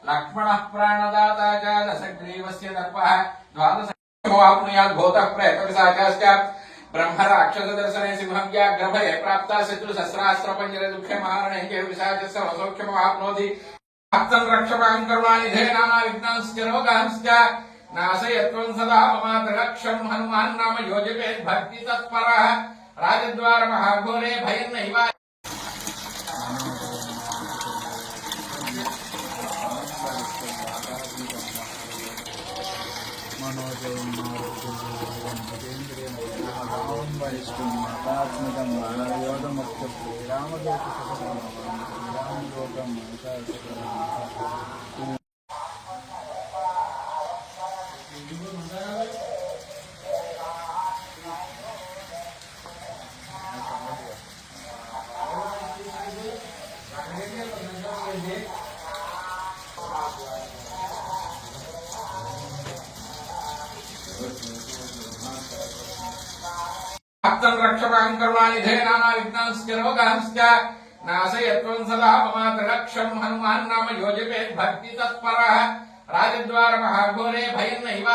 लक्ष्मण प्राणदाता च दशग्रीवस्य दर्पः द्वादशवाप्नुयात् भूतः प्रेतपिशाचाश्च ब्रह्मराक्षसदर्शने सिंहं व्याघ्रभये प्राप्ता शत्रुसहस्रास्त्रपञ्जरे दुःखे महारणे पिशाचस्य वसौख्यमवाप्नोति भक्तं रक्षमां करुणानिधे नानाविघ्नांश्च रोगांश्च नाशयत्वं सदा ममात्रलक्ष्यं हनुमान् नाम योजयेत् भक्तितत्परः राजद्वारमहाघोरे भयन्नैव भक्तं रक्षमां करुणानिधे नानाविघ्नांश्च रोगांश्च नाशयत्वं सदा ममात्रलक्ष्यं हनुमान् नाम योजयेत् भक्तितत्परः राजद्वारमहाघोरे भयन्नैव